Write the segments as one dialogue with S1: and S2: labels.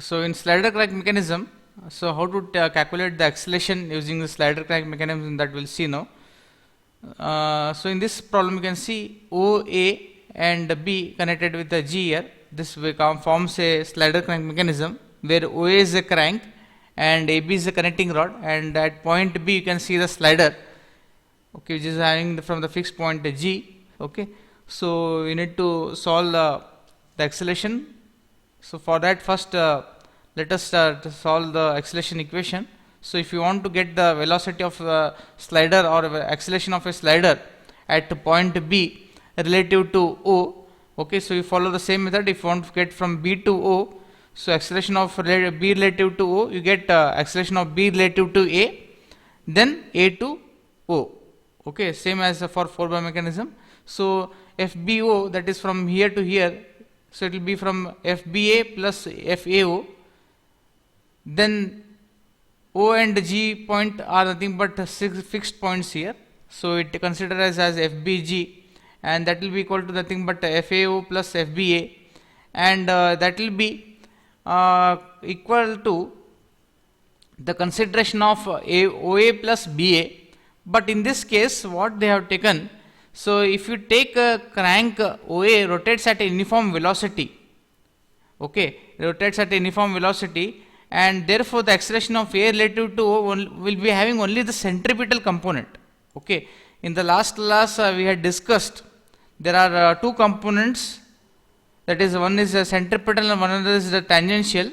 S1: So in slider crank mechanism, so how to calculate the acceleration using the slider crank mechanism, that we'll see now. So in this problem you can see OA and B connected with the G here. This forms a slider crank mechanism where OA is a crank and AB is a connecting rod, and at point B you can see the slider, okay, which is having from the fixed point G. Okay, so you need to solve the acceleration. So for that, first let us solve the acceleration equation. So if you want to get the velocity of slider or acceleration of a slider at point B relative to O, okay, so you follow the same method. If you want to get from B to O, so acceleration of B relative to O, you get acceleration of B relative to A, then A to O. Okay, same as for 4-bar mechanism. So FBO, that is from here to here, so it will be from FBA plus FAO. Then O and G point are nothing but 6 fixed points here, so it considers as FBG, and that will be equal to nothing but FAO plus FBA, and that will be equal to the consideration of OA plus BA. But in this case, what they have taken, so if you take a crank, OA rotates at a uniform velocity, okay, rotates at a uniform velocity, and therefore the acceleration of A relative to O will be having only the centripetal component. Okay, in the last class we had discussed there are two components, that is, one is the centripetal and one other is the tangential.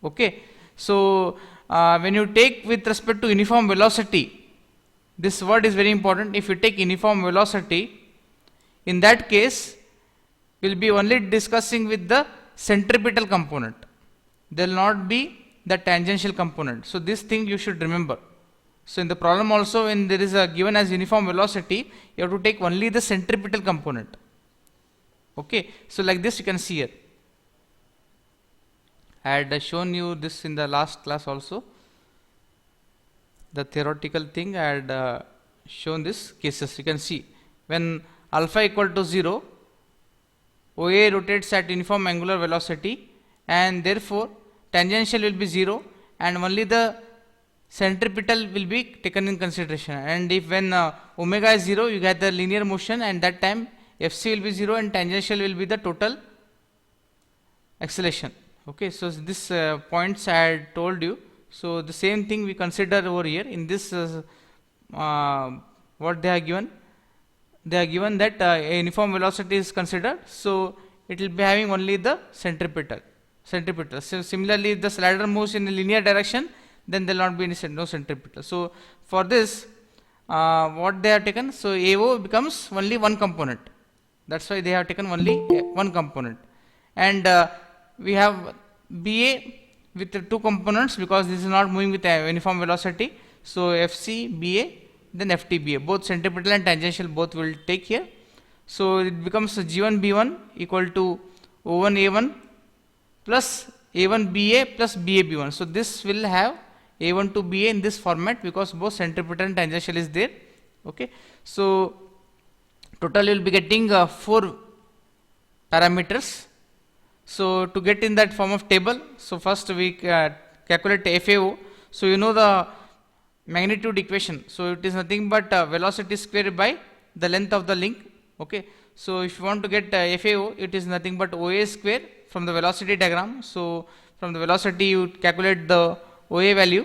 S1: Okay, so when you take with respect to uniform velocity, this word is very important. If you take uniform velocity, in that case we will be only discussing with the centripetal component, there will not be the tangential component. So this thing you should remember. So in the problem also, when there is a given as uniform velocity, you have to take only the centripetal component. Okay, so like this you can see here. I had shown you this in the last class also, the theoretical thing. I had shown this cases. You can see when alpha equal to 0, OA rotates at uniform angular velocity, and therefore tangential will be 0, and only the centripetal will be taken in consideration. And if when omega is 0, you get the linear motion, and that time FC will be 0 and tangential will be the total acceleration. Okay, so this points I had told you. So the same thing we consider over here in this what they are given. They are given that a uniform velocity is considered, so it will be having only the centripetal. So similarly, if the slider moves in a linear direction, then there will not be any no centripetal. So for this, what they have taken, so AO becomes only one component. That's why they have taken only one component, and we have BA with the two components, because this is not moving with a uniform velocity. So FC BA, then FT BA, both centripetal and tangential both will take here. So it becomes G1 B1 equal to O1 A1 plus A1 BA plus BA B1. So this will have A1 to BA in this format, because both centripetal and tangential is there. Okay, so total you will be getting 4 parameters. So to get in that form of table, so first we calculate FAO. So you know the magnitude equation, so it is nothing but velocity squared by the length of the link. Okay, so if you want to get FAO, it is nothing but OA square from the velocity diagram. So from the velocity you calculate the OA value,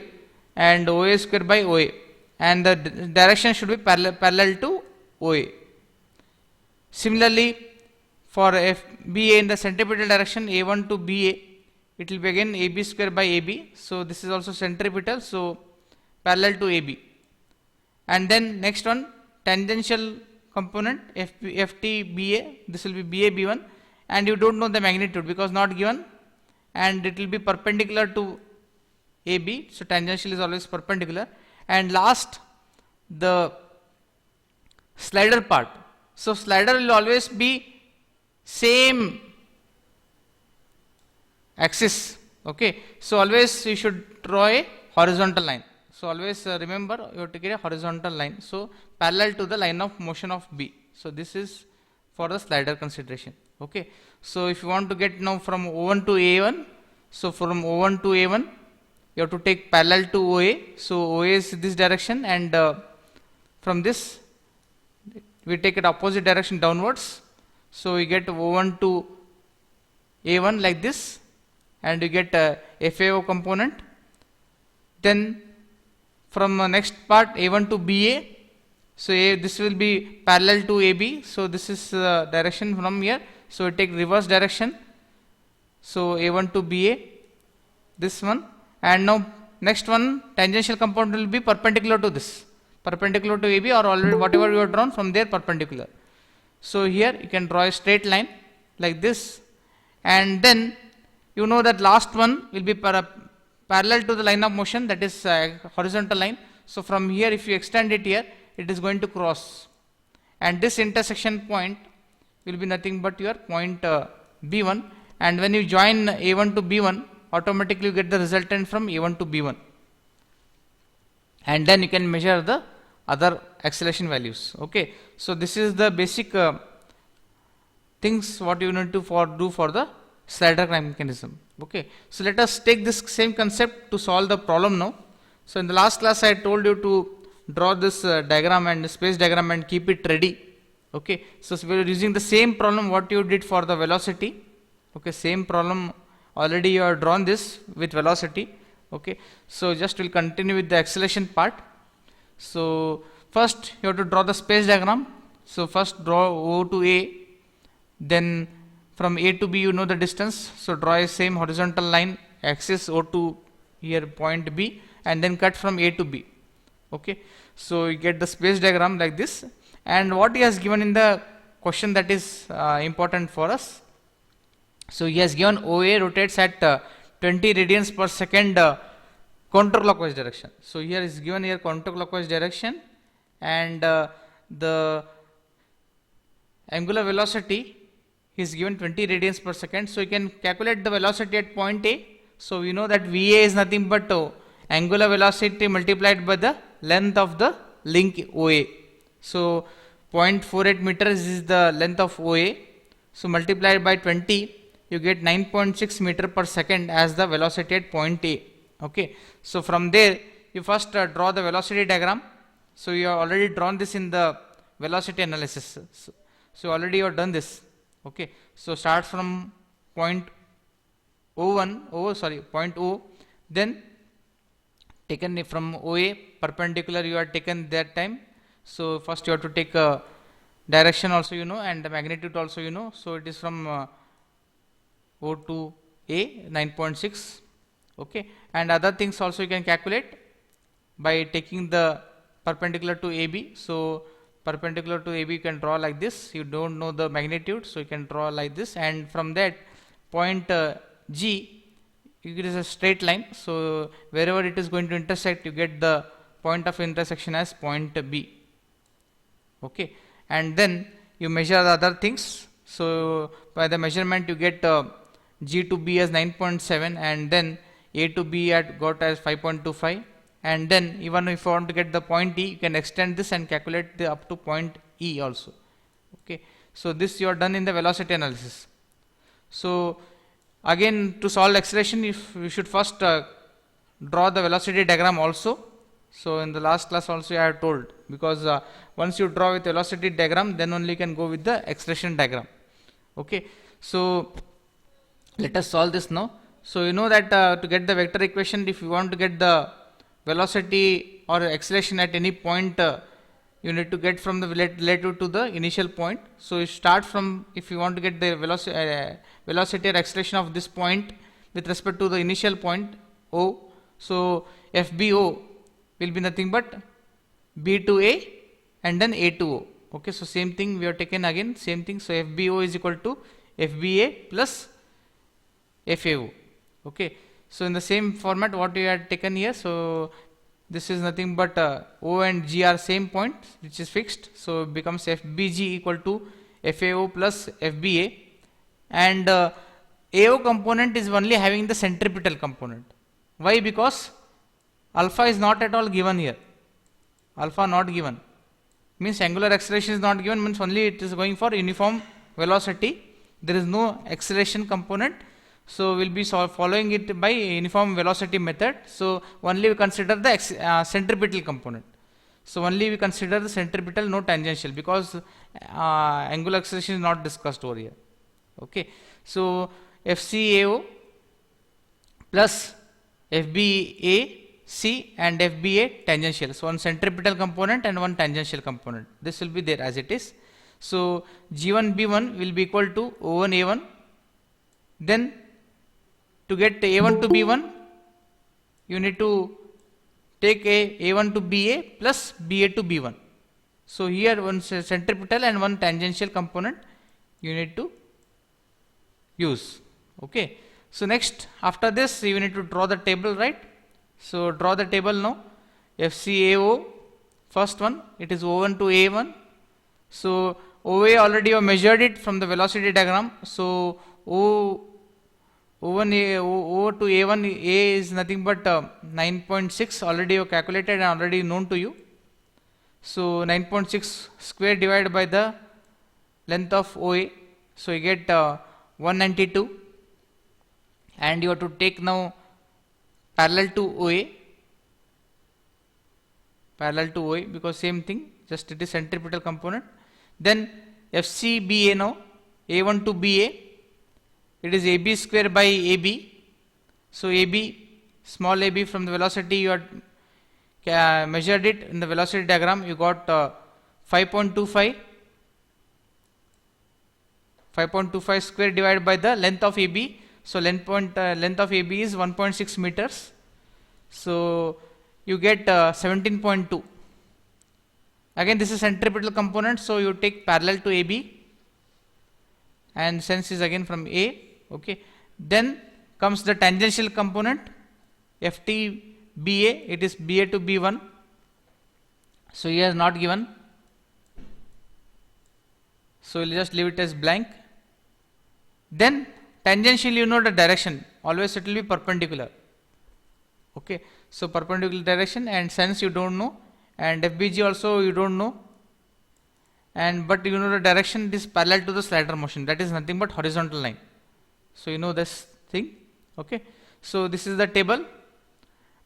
S1: and OA square by OA, and the direction should be parallel to OA. Similarly, for BA in the centripetal direction, A1 to BA, it will be again AB square by AB. So this is also centripetal, so parallel to AB. And then next one, tangential component FT BA, this will be BA B1, and you don't know the magnitude because not given, and it will be perpendicular to AB. So tangential is always perpendicular. And last, the slider part. So slider will always be same axis. Okay, so always you should draw a horizontal line. So always remember, you have to get a horizontal line, so parallel to the line of motion of B. So this is for the slider consideration. Okay, so if you want to get now from O1 to A1, So from O1 to A1, you have to take parallel to OA. So OA is this direction, and from this we take it opposite direction downwards. So we get O1 to A1 like this, and you get FAO component. Then from next part A1 to BA, so this will be parallel to AB. So this is direction from here. So we take reverse direction. So A1 to BA, this one, and now next one tangential component will be perpendicular to this, perpendicular to AB, or already whatever you have drawn from there perpendicular. So here you can draw a straight line like this, and then you know that last one will be parallel to the line of motion, that is horizontal line. So from here if you extend it here, it is going to cross, and this intersection point will be nothing but your point B1, and when you join A1 to B1, automatically you get the resultant from A1 to B1, and then you can measure the other acceleration values. Okay, so this is the basic things what you need to do for the slider crank mechanism. Okay, so let us take this same concept to solve the problem now. So in the last class I told you to draw this diagram and space diagram and keep it ready. Okay, so we are using the same problem what you did for the velocity. Okay, same problem, already you have drawn this with velocity. Okay, so just will continue with the acceleration part. So first you have to draw the space diagram. So first draw O to A, then from A to B you know the distance, so draw a same horizontal line, axis O to here point B, and then cut from A to B. Okay, so you get the space diagram like this, and what he has given in the question that is important for us. So he has given OA rotates at 20 radians per second counterclockwise direction. So here is given here counterclockwise direction, and the angular velocity is given 20 radians per second. So you can calculate the velocity at point A. So we know that VA is nothing but angular velocity multiplied by the length of the link OA. So 0.48 meters is the length of OA. So multiplied by 20, you get 9.6 meter per second as the velocity at point A. Okay, so from there you first draw the velocity diagram. So you have already drawn this in the velocity analysis. So already you have done this. Okay, so start from point point O, then taken from OA perpendicular you are taken that time. So first you have to take a direction also you know, and the magnitude also you know. So it is from O to A 9.6. Okay, and other things also you can calculate by taking the perpendicular to AB. So perpendicular to AB you can draw like this. You don't know the magnitude, so you can draw like this, and from that point G, it is a straight line. So wherever it is going to intersect, you get the point of intersection as point B. Okay, and then you measure the other things. So by the measurement you get G to B as 9.7, and then A to B got as 5.25, and then even if you want to get the point E, you can extend this and calculate the up to point E also. Okay, so this you are done in the velocity analysis. So again, to solve acceleration, if we should first draw the velocity diagram also. So in the last class also I have told, because once you draw with velocity diagram, then only you can go with the acceleration diagram. Okay, so let us solve this now. So you know that to get the vector equation, if you want to get the velocity or acceleration at any point, you need to get from the relative to the initial point. So you start from, if you want to get the velocity or acceleration of this point with respect to the initial point O. So FBO will be nothing but B to A and then A to O. Okay, so same thing we have taken again, same thing. So FBO is equal to FBA plus FAO. Okay, so in the same format what we had taken here, so this is nothing but O and G are same point which is fixed, so it becomes FBG equal to FAO plus FBA, and AO component is only having the centripetal component. Why? Because alpha is not at all given here, alpha not given, means angular acceleration is not given, means only it is going for uniform velocity, there is no acceleration component. So we'll be following it by uniform velocity method. So only we consider the centripetal component. So only we consider the centripetal, no tangential, because angular acceleration is not discussed over here. Okay. So FCAO plus FBAC and FBA tangential. So one centripetal component and one tangential component. This will be there as it is. So G1 B1 will be equal to O1 A1. Then to get A1 to B1, you need to take A1 to BA plus BA to B1. So here one centripetal and one tangential component you need to use. Okay. So next, after this you need to draw the table, right? So draw the table now. FCAO, first one, it is O1 to A1. So OA already you measured it from the velocity diagram. So O1 O to A1, A is nothing but 9.6, already you calculated and already known to you. So 9.6 square divided by the length of OA. So you get 192, and you have to take now parallel to OA, because same thing, just it is centripetal component. Then FCBA now, A1 to BA, it is AB square by AB. So AB, small ab from the velocity you had measured it in the velocity diagram, you got 5.25 square divided by the length of AB. So length of AB is 1.6 meters. So you get 17.2. Again this is centripetal component, so you take parallel to AB, and sense is again from A. Okay. Then comes the tangential component, FTBA, it is BA to B1. So here is not given, so we'll just leave it as blank. Then tangential, you know the direction, always it will be perpendicular. Okay. So perpendicular direction, and sense you don't know, and FBG also you don't know, and but you know the direction, it is parallel to the slider motion, that is nothing but horizontal line. So you know this thing. Okay. So this is the table.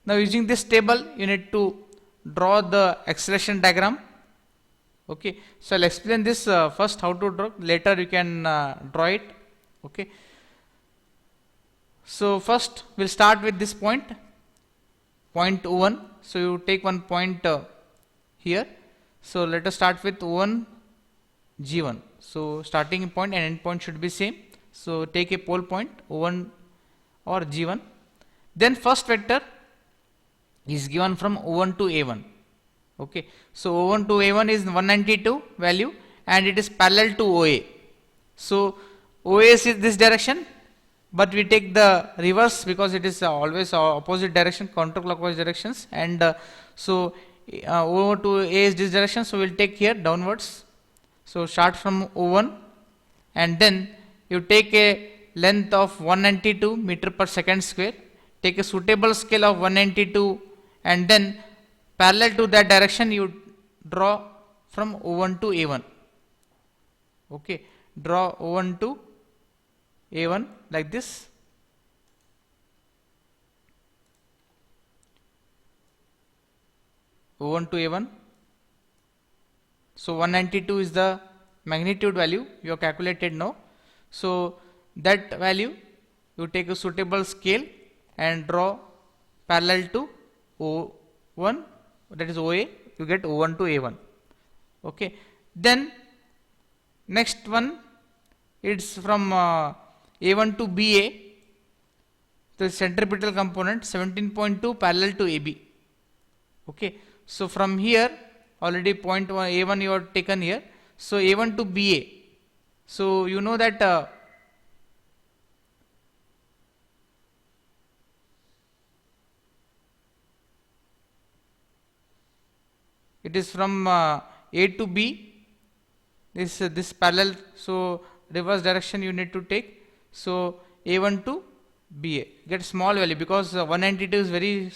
S1: Now using this table you need to draw the acceleration diagram. Okay. So I'll explain this first how to draw, later you can draw it. Okay. So first we'll start with this point O1. So you take one point here. So let us start with O1 G1. So starting point and end point should be same. So take a pole point O1 or G1. Then first vector is given from O1 to A1. Okay. So O1 to A1 is 192 value, and it is parallel to OA. So OA is this direction, but we take the reverse because it is always opposite direction, counterclockwise directions, and so O to A is this direction, so we'll take here downwards. So start from O1, and then you take a length of 192 meter per second square, take a suitable scale of 192, and then parallel to that direction you draw from O1 to A1. Okay, draw O1 to A1 like this. O1 to A1. So 192 is the magnitude value you have calculated now. So that value you take a suitable scale and draw parallel to O1, that is OA, you get O1 to A1. Okay. Then next one, it's from A1 to BA, the centripetal component, 17.2 parallel to AB. Okay. So from here already point A1 you have taken here. So A1 to BA. So you know that it is from A to B, this parallel, so reverse direction you need to take. So A1 to BA, get small value because 192 is very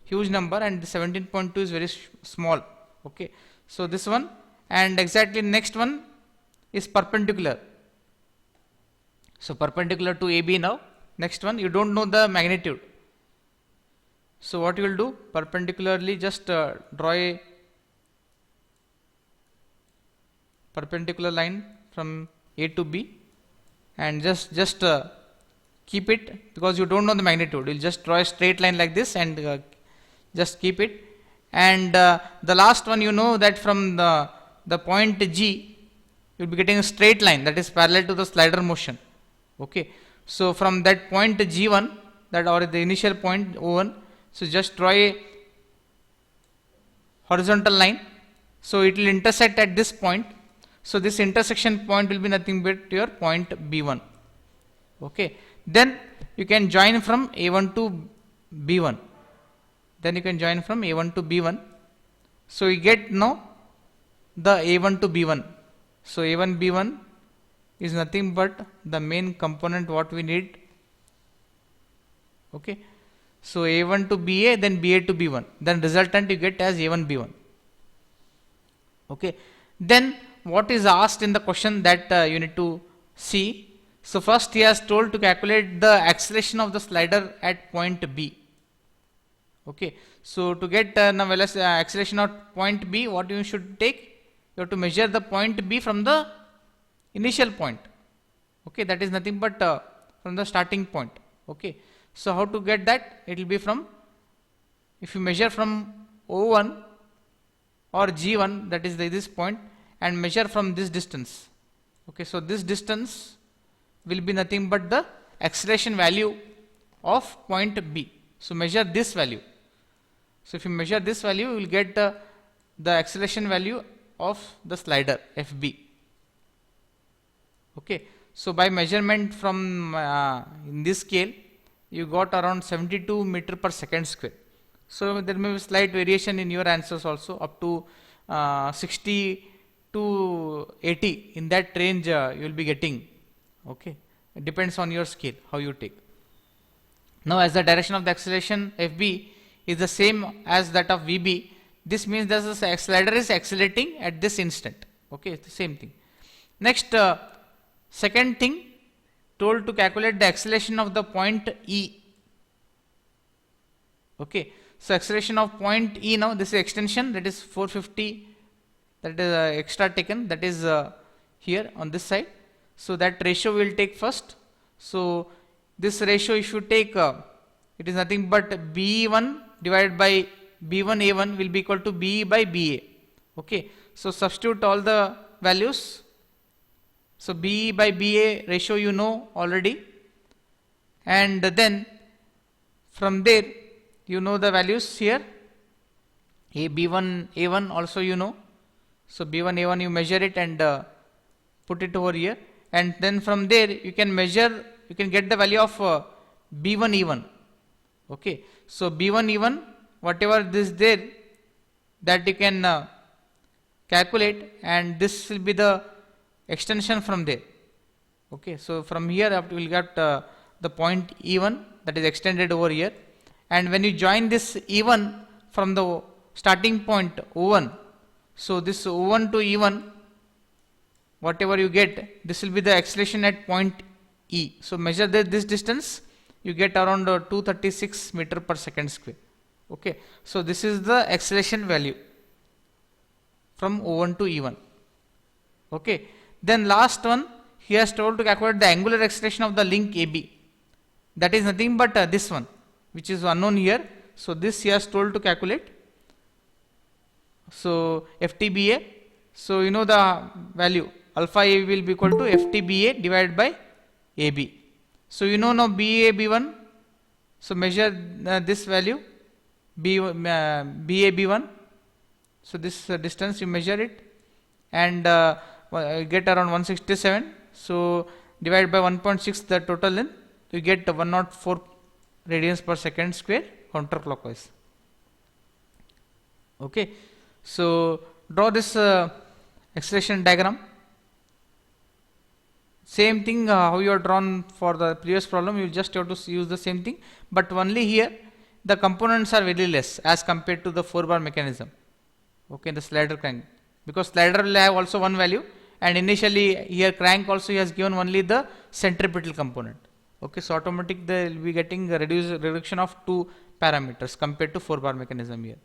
S1: huge number and 17.2 is very small. Okay. So this one, and exactly next one is perpendicular. So perpendicular to AB now. Next one, you don't know the magnitude. So what you will do, perpendicularly just draw a perpendicular line from A to B and just keep it, because you don't know the magnitude. You'll just draw a straight line like this and just keep it. And the last one, you know that from the point G, you'll be getting a straight line that is parallel to the slider motion. Okay, so from that point G1, that or the initial point O1, so just draw a horizontal line. So it will intersect at this point. So this intersection point will be nothing but your point B1. Okay, then you can join from A1 to B1. Then you can join from A1 to B1. So you get now the A1 to B1. So A1 B1 is nothing but the main component what we need. Okay, so A1 to BA, then BA to B1, then resultant you get as A1 B1. Okay, then what is asked in the question that you need to see. So first he has told to calculate the acceleration of the slider at point B. Okay, so to get acceleration at point B, what you should take? You have to measure the point B from the initial point. Okay, that is nothing but from the starting point. Okay, so how to get that? It will be from, if you measure from O1 or G1, that is this point, and measure from this distance. Okay, so this distance will be nothing but the acceleration value of point B. So measure this value. So if you measure this value, you will get the acceleration value of the slider FB. Okay, so by measurement from in this scale, you got around 72 meter per second square. So there may be slight variation in your answers also, up to 60 to 80, in that range you will be getting. Okay, it depends on your scale how you take. Now as the direction of the acceleration FB is the same as that of VB, this means that the slider is accelerating at this instant. Okay, it's the same thing. Next, second thing, told to calculate the acceleration of the point E. Okay, so acceleration of point E, now this is extension, that is 450, that is extra taken, that is here on this side. So that ratio we will take first. So this ratio if you take, it is nothing but B1 divided by B1 A1 will be equal to B by BA. Okay, so substitute all the values. So B by BA ratio you know already, and then from there you know the values here. B1 A1 also you know. So B1 A1 you measure it and put it over here, and then from there you can measure, you can get the value of B1 E1. Okay, so B1 E1, whatever this there, that you can calculate, and this will be the extension from there. Okay, so from here up you will get the point E1 that is extended over here, and when you join this E1 from the starting point O1, so this O1 to E1, whatever you get, this will be the acceleration at point E. So measure this distance, you get around 236 meter per second square. Okay, so this is the acceleration value from O1 to E1. Okay, then last one, he has told to calculate the angular acceleration of the link AB. That is nothing but this one, which is unknown here. So this he has told to calculate. So FTBA, so you know the value, alpha A will be equal to FTBA divided by AB. So you know now BA B1, so measure this value, BA B1. So this distance you measure it, and get around 167. So divide by 1.6 the total length, you get 104 radians per second square counterclockwise. Okay, so draw this acceleration diagram. Same thing how you are drawn for the previous problem, you just have to use the same thing, but only here the components are very less as compared to the 4-bar mechanism. Okay, the slider crank, because slider will have also one value, and initially here crank also he has given only the centripetal component. Okay, so automatic they will be getting a reduction of 2 parameters compared to 4 bar mechanism here.